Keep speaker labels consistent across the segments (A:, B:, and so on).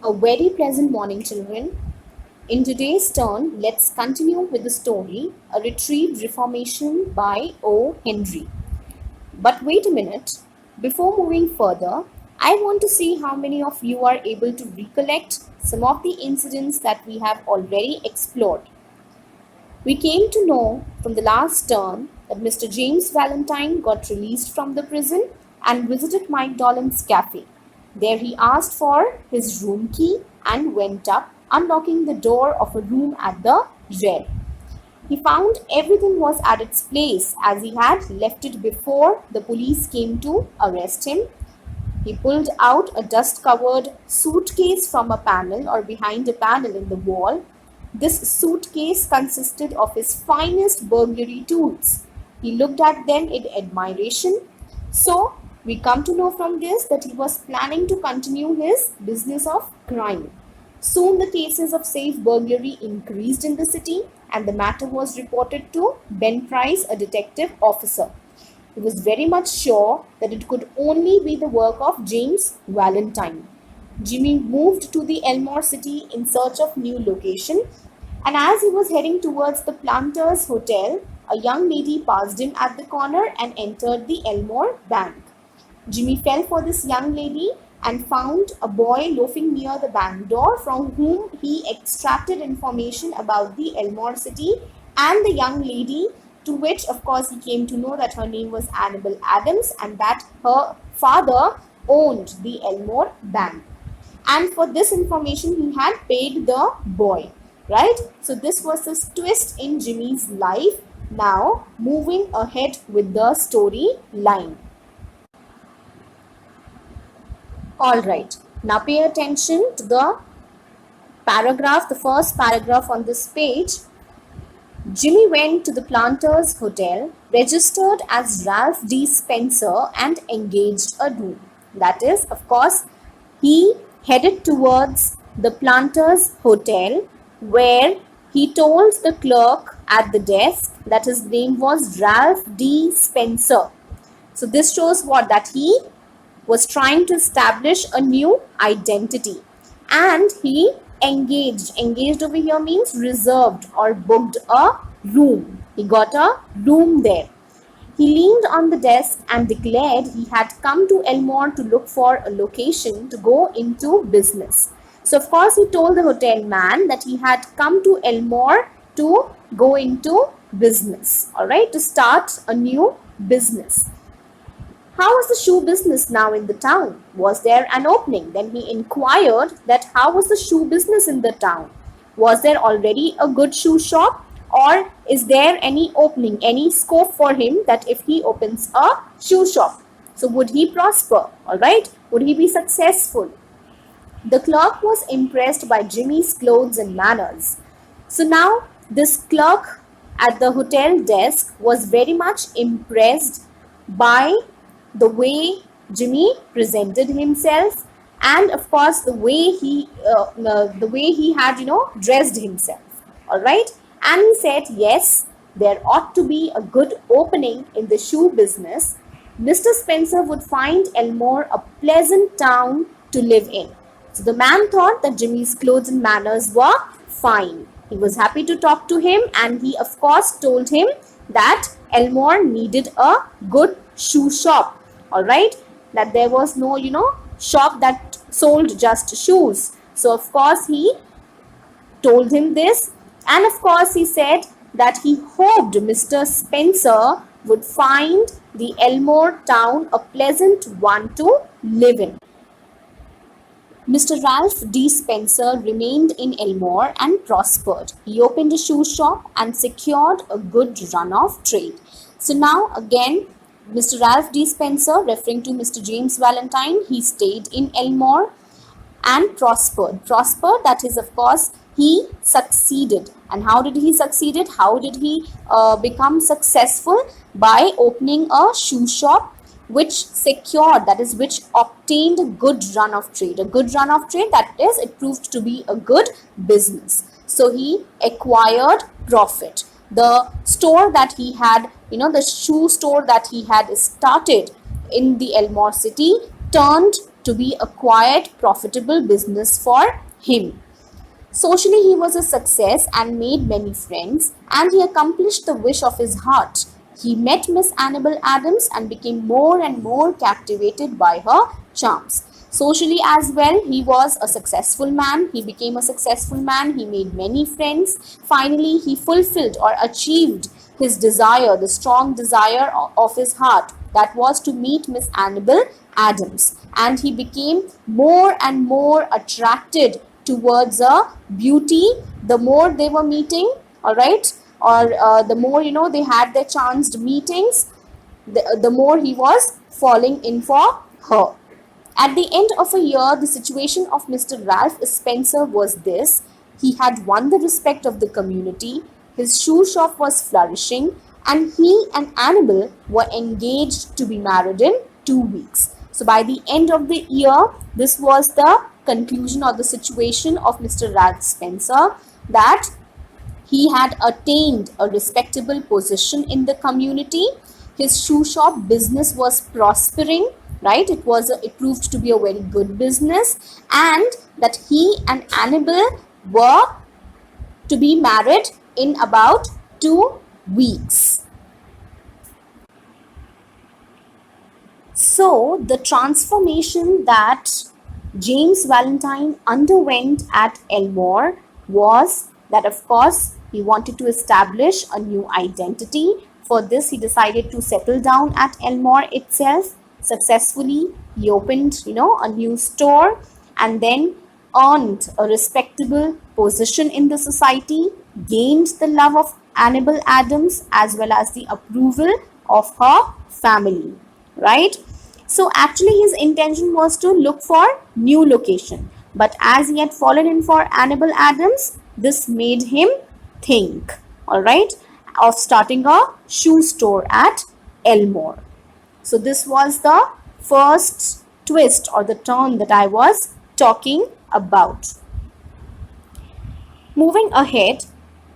A: A very pleasant morning, children. In today's turn, let's continue with the story A Retrieved Reformation by O. Henry. But wait a minute. Before moving further, I want to see how many of you are able to recollect some of the incidents that we have already explored. We came to know from the last turn that Mr. James Valentine got released from the prison and visited Mike Dolan's cafe. There he asked for his room key and went up, unlocking the door of a room at the rear. He found everything was at its place as he had left it before the police came to arrest him. He pulled out a dust-covered suitcase from a panel or behind a panel in the wall. This suitcase consisted of his finest burglary tools. He looked at them in admiration. So, we come to know from this that he was planning to continue his business of crime. Soon the cases of safe burglary increased in the city and the matter was reported to Ben Price, a detective officer. He was very much sure that it could only be the work of James Valentine. Jimmy moved to the Elmore City in search of new location, and as he was heading towards the Planters Hotel, a young lady passed him at the corner and entered the Elmore Bank. Jimmy fell for this young lady and found a boy loafing near the bank door from whom he extracted information about the Elmore City and the young lady, to which of course he came to know that her name was Annabel Adams and that her father owned the Elmore Bank. And for this information he had paid the boy, right? So this was a twist in Jimmy's life. Now moving ahead with the story line. Alright, now pay attention to the paragraph, the first paragraph on this page. Jimmy went to the Planters Hotel, registered as Ralph D. Spencer and engaged a room. That is, of course, he headed towards the Planters Hotel where he told the clerk at the desk that his name was Ralph D. Spencer. So this shows what? That he was trying to establish a new identity and he engaged over here means reserved or booked a room. He got a room there. He leaned on the desk and declared he had come to Elmore to look for a location to go into business. So of course he told the hotel man that he had come to Elmore to go into business, all right, to start a new business. How was the shoe business now in the town? Was there an opening? Then he inquired that how was the shoe business in the town? Was there already a good shoe shop? Or is there any opening, any scope for him that if he opens a shoe shop? So would he prosper? Alright? Would he be successful? The clerk was impressed by Jimmy's clothes and manners. So now this clerk at the hotel desk was very much impressed by the way Jimmy presented himself and of course the way he had dressed himself. All right, and he said yes, there ought to be a good opening in the shoe business. Mr. Spencer would find Elmore a pleasant town to live in. So the man thought that Jimmy's clothes and manners were fine. He was happy to talk to him and he of course told him that Elmore needed a good shoe shop. Alright, that there was no shop that sold just shoes. So of course he told him this, and of course he said that he hoped Mr. Spencer would find the Elmore town a pleasant one to live in. Mr. Ralph D. Spencer remained in Elmore and prospered. He opened a shoe shop and secured a good run of trade. So now again, Mr. Ralph D. Spencer, referring to Mr. James Valentine, he stayed in Elmore and prospered. Prospered, that is, of course, he succeeded. And how did he succeed? How did he become successful? By opening a shoe shop which secured, that is, which obtained a good run of trade. A good run of trade, that is, it proved to be a good business. So he acquired profit. The store that he had, the shoe store that he had started in the Elmore City turned to be a quiet, profitable business for him. Socially, he was a success and made many friends, and he accomplished the wish of his heart. He met Miss Annabel Adams and became more and more captivated by her charms. Socially, as well, he was a successful man. He became a successful man. He made many friends. Finally, he fulfilled or achieved his desire, the strong desire of his heart, that was to meet Miss Annabel Adams. And he became more and more attracted towards a beauty the more they were meeting, all right, or the more, they had their chanced meetings, the more he was falling in for her. At the end of a year, the situation of Mr. Ralph Spencer was this: he had won the respect of the community, his shoe shop was flourishing, and he and Annabel were engaged to be married in 2 weeks. So by the end of the year, this was the conclusion or the situation of Mr. Ralph Spencer, that he had attained a respectable position in the community. His shoe shop business was prospering, right? It proved to be a very good business, and that he and Annabel were to be married in about 2 weeks. So the transformation that James Valentine underwent at Elmore was that, of course, he wanted to establish a new identity. For this, he decided to settle down at Elmore itself successfully. He opened, a new store, and then earned a respectable position in the society, gained the love of Annabel Adams as well as the approval of her family, right? So actually his intention was to look for new location, but as he had fallen in for Annabel Adams, this made him think, all right, of starting a shoe store at Elmore. So this was the first twist or the turn that I was talking about. Moving ahead,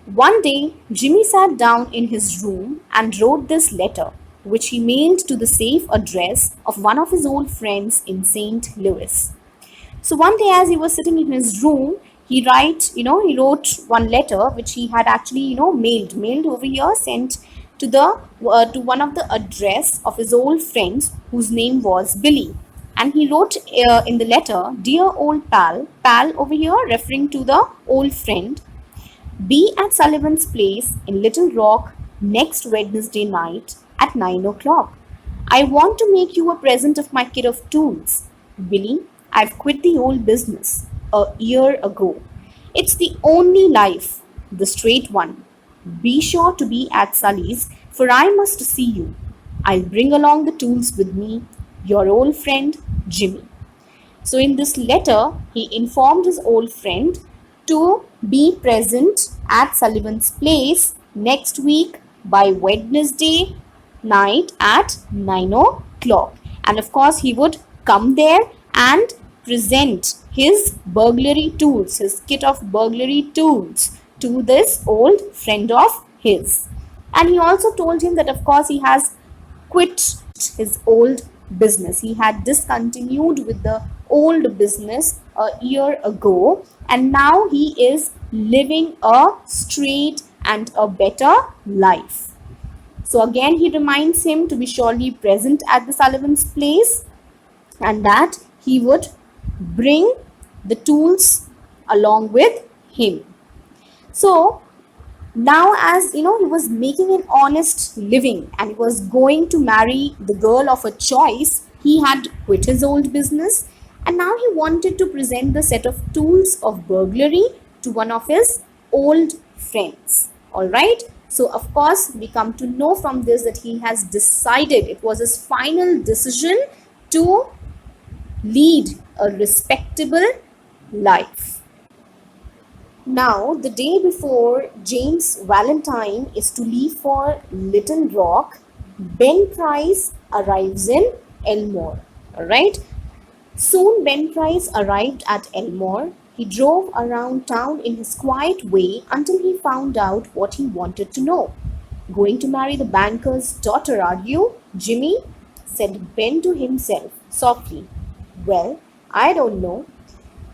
A: one day Jimmy sat down in his room and wrote this letter, which he mailed to the safe address of one of his old friends in St. Louis. So one day, as he was sitting in his room, he wrote one letter which he had actually, mailed over here, sent to to one of the address of his old friends whose name was Billy. And he wrote in the letter, "Dear old pal over here," referring to the old friend, "be at Sullivan's place in Little Rock next Wednesday night at 9 o'clock. I want to make you a present of my kit of tools. Billy, I've quit the old business a year ago. It's the only life, the straight one. Be sure to be at Sully's, for I must see you. I'll bring along the tools with me. Your old friend, Jimmy." So in this letter, he informed his old friend to be present at Sullivan's place next week by Wednesday night at 9 o'clock. And of course, he would come there and present his burglary tools, his kit of burglary tools, to this old friend of his. And he also told him that, of course, he has quit his old business. He had discontinued with the old business a year ago, and now he is living a straight and a better life. So again, he reminds him to be surely present at the Sullivan's place, and that he would bring the tools along with him. So now, as he was making an honest living and he was going to marry the girl of a choice, he had quit his old business, and now he wanted to present the set of tools of burglary to one of his old friends. All right. So of course, we come to know from this that he has decided, it was his final decision to lead a respectable life. Now, the day before James Valentine is to leave for Little Rock, Ben Price arrives in Elmore. Alright. Soon Ben Price arrived at Elmore. He drove around town in his quiet way until he found out what he wanted to know. "Going to marry the banker's daughter, are you, Jimmy?" said Ben to himself softly. Well, I don't know.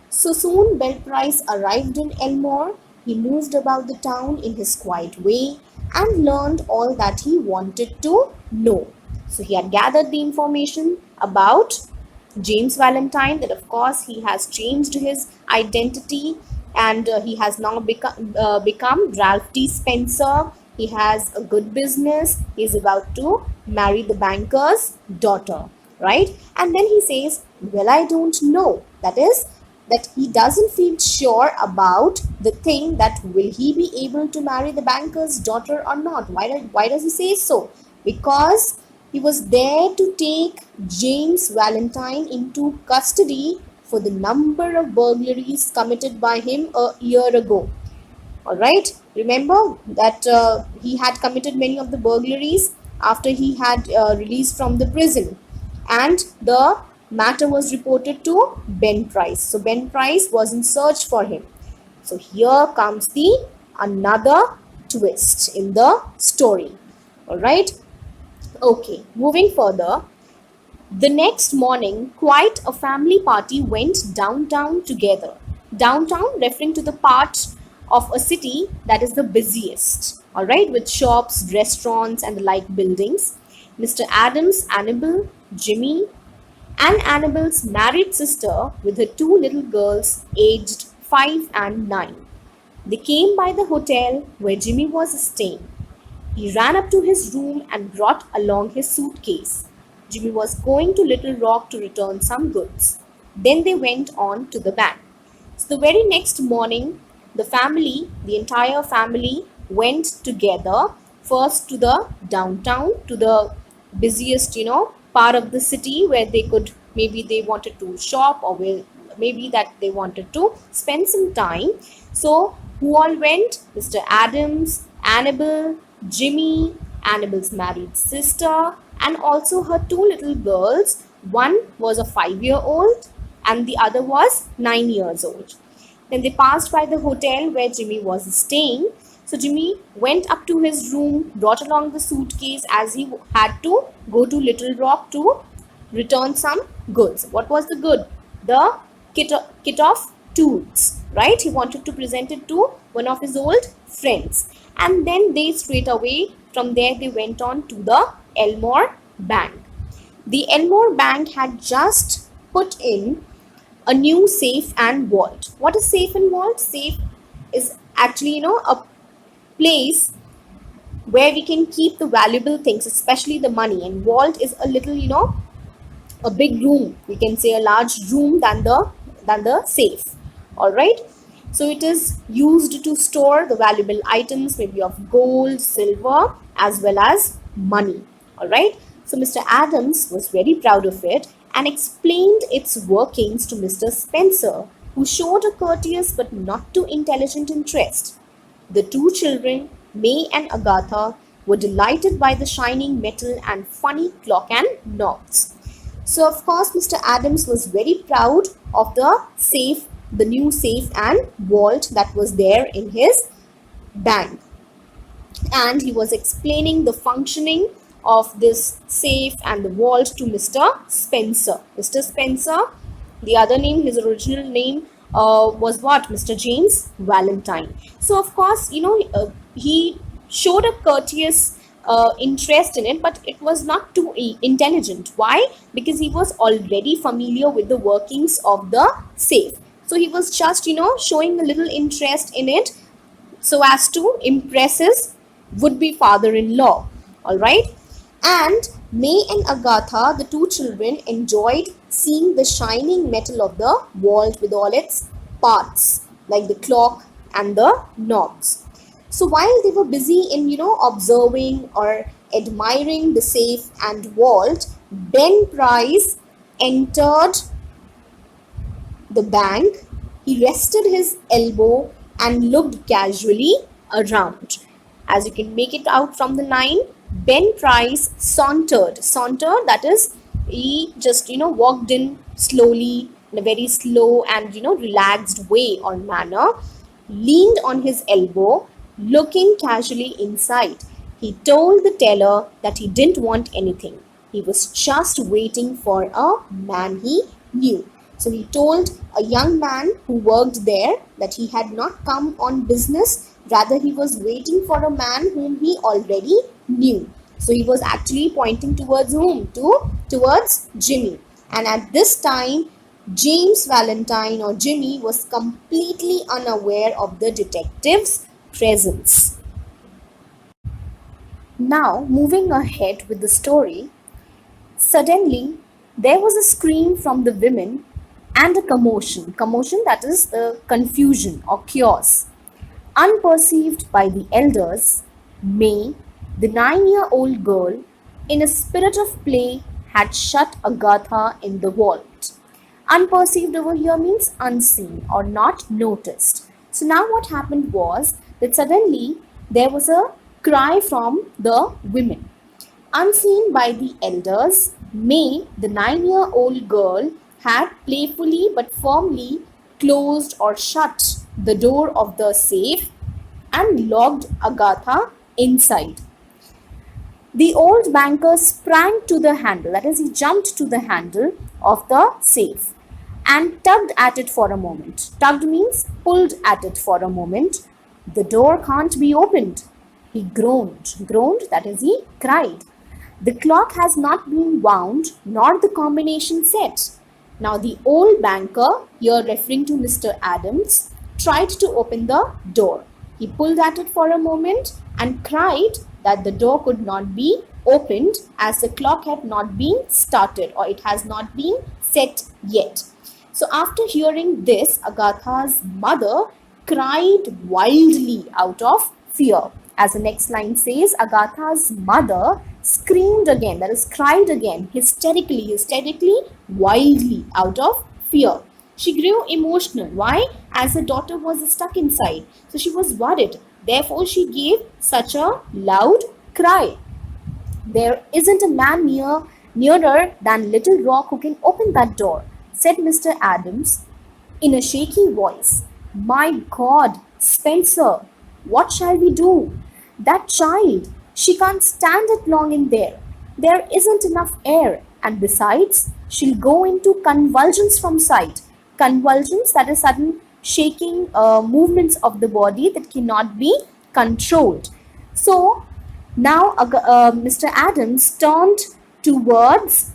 A: So soon Belprice arrived in Elmore. He moved about the town in his quiet way and learned all that he wanted to know. So he had gathered the information about James Valentine, that of course he has changed his identity, and he has now become Ralph T. Spencer. He has a good business. He's about to marry the banker's daughter, right? And then he says, well, I don't know. That is, that he doesn't feel sure about the thing, that will he be able to marry the banker's daughter or not. Why does he say so? Because he was there to take James Valentine into custody for the number of burglaries committed by him a year ago. All right, remember that he had committed many of the burglaries after he had released from the prison, and the matter was reported to Ben Price. So Ben Price was in search for him. So here comes the another twist in the story. All right, okay, moving further. The next morning, quite a family party went downtown together. Downtown referring to the part of a city that is the busiest, all right, with shops, restaurants, and the like buildings. Mr. Adams, Annabel, Jimmy, and Annabel's married sister with her two little girls aged 5 and 9. They came by the hotel where Jimmy was staying. He ran up to his room and brought along his suitcase. Jimmy was going to Little Rock to return some goods. Then they went on to the bank. So the very next morning, the entire family went together first to the downtown, to the busiest, part of the city where they could, maybe they wanted to shop, or maybe that they wanted to spend some time. So who all went? Mr. Adams, Annabel, Jimmy, Annabel's married sister, and also her two little girls. One was a 5-year-old and the other was 9 years old. Then they passed by the hotel where Jimmy was staying. So Jimmy went up to his room, brought along the suitcase, as he had to go to Little Rock to return some goods. What was the good? The kit of tools, right? He wanted to present it to one of his old friends. And then they straight away from there they went on to the Elmore Bank. The Elmore Bank had just put in a new safe and vault. What is safe and vault? Safe is actually, a place where we can keep the valuable things, especially the money. And vault is a little, a big room. We can say a large room than the safe. All right. So it is used to store the valuable items, maybe of gold, silver, as well as money. All right. So Mr. Adams was very proud of it and explained its workings to Mr. Spencer, who showed a courteous but not too intelligent interest. The two children, May and Agatha, were delighted by the shining metal and funny clock and knobs. So, of course, Mr. Adams was very proud of the safe, the new safe and vault that was there in his bank. And he was explaining the functioning of this safe and the vault to Mr. Spencer. Mr. Spencer, the other name, his original name was what? Mr. James Valentine. So, of course, he showed a courteous interest in it, but it was not too intelligent. Why? Because he was already familiar with the workings of the safe. So he was just, showing a little interest in it so as to impress his would-be father-in-law. All right. And May and Agatha, the two children, enjoyed seeing the shining metal of the vault with all its parts, like the clock and the knobs. So while they were busy in, observing or admiring the safe and vault, Ben Price entered the bank. He rested his elbow and looked casually around. As you can make it out from the line, Ben Price sauntered. Saunter, that is, he just, walked in slowly, in a very slow and, relaxed way or manner, leaned on his elbow, looking casually inside. He told the teller that he didn't want anything. He was just waiting for a man he knew. So he told a young man who worked there that he had not come on business, rather, he was waiting for a man whom he already knew. So he was actually pointing towards whom? Towards Jimmy. And at this time, James Valentine or Jimmy was completely unaware of the detective's presence. Now, moving ahead with the story, suddenly there was a scream from the women and a commotion. Commotion, that is the confusion or chaos. Unperceived by the elders, May, the 9-year-old girl, in a spirit of play, had shut Agatha in the vault. Unperceived over here means unseen or not noticed. So now what happened was that suddenly there was a cry from the women. Unseen by the elders, May, the 9-year-old girl, had playfully but firmly closed or shut the door of the safe and locked Agatha inside. The old banker sprang to the handle, that is, he jumped to the handle of the safe and tugged at it for a moment. Tugged means pulled at it for a moment. The door can't be opened. He groaned. Groaned, that is, he cried. The clock has not been wound, nor the combination set. Now, the old banker, here referring to Mr. Adams, tried to open the door. He pulled at it for a moment and cried that the door could not be opened as the clock had not been started or it has not been set yet. So after hearing this, Agatha's mother cried wildly out of fear. As the next line says, Agatha's mother screamed again, that is, cried again, hysterically, wildly out of fear. She grew emotional. Why? As her daughter was stuck inside. So she was worried. Therefore, she gave such a loud cry. There isn't a man nearer than Little Rock who can open that door, said Mr. Adams in a shaky voice. My God, Spencer, what shall we do? That child, she can't stand it long in there. There isn't enough air, and besides, she'll go into convulsions from sight. Convulsions, that is sudden shaking movements of the body that cannot be controlled. So now Mr. Adams turned towards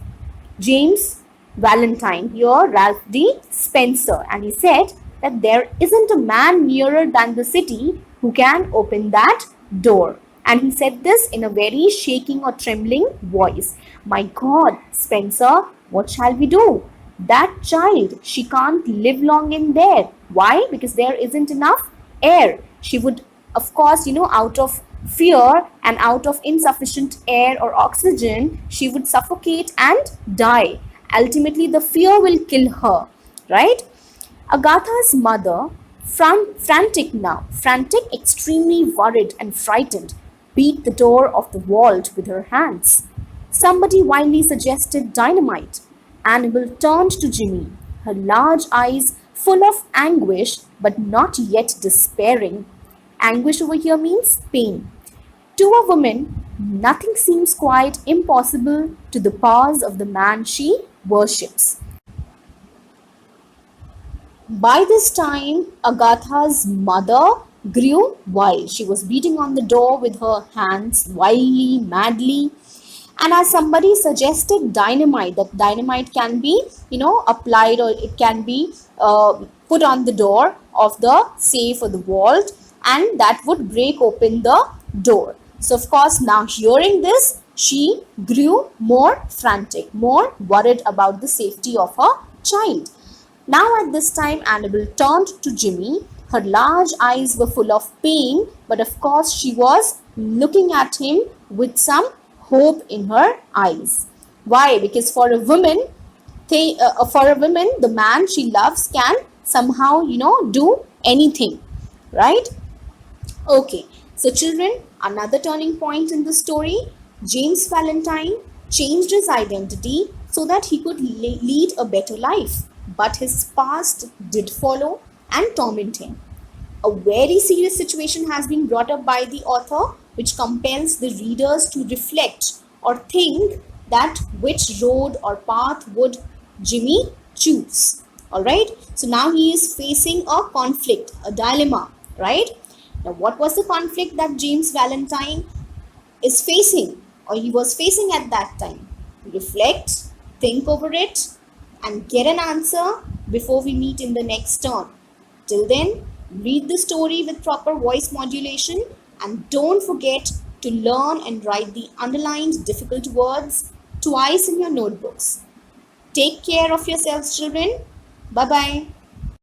A: James Valentine, here Ralph D. Spencer, and he said that there isn't a man nearer than the city who can open that door. And he said this in a very shaking or trembling voice. My God, Spencer, what shall we do? That child, she can't live long in there. Why? Because there isn't enough air. She would, of course, out of fear and out of insufficient air or oxygen, she would suffocate and die. Ultimately, the fear will kill her, right? Agatha's mother, frantic now, extremely worried and frightened, beat the door of the vault with her hands. Somebody wildly suggested dynamite. Annabel turned to Jimmy, her large eyes full of anguish but not yet despairing. Anguish over here means pain. To a woman, nothing seems quite impossible to the powers of the man she worships. By this time, Agatha's mother grew wild. She was beating on the door with her hands wildly, madly. And as somebody suggested dynamite, that dynamite can be, applied, or it can be put on the door of the safe or the vault, and that would break open the door. So, of course, now hearing this, she grew more frantic, more worried about the safety of her child. Now at this time, Annabel turned to Jimmy. Her large eyes were full of pain, but of course she was looking at him with some hope in her eyes. Why? Because for a woman, the man she loves can somehow, do anything, right? Okay, so children, another turning point in the story, James Valentine changed his identity so that he could lead a better life. But his past did follow and torment him. A very serious situation has been brought up by the author, which compels the readers to reflect or think that which road or path would Jimmy choose. All right. So now he is facing a conflict, a dilemma, right? Now, what was the conflict that James Valentine is facing, or he was facing at that time? Reflect, think over it, and get an answer before we meet in the next turn. Till then, read the story with proper voice modulation and don't forget to learn and write the underlined difficult words twice in your notebooks. Take care of yourselves, children. Bye bye.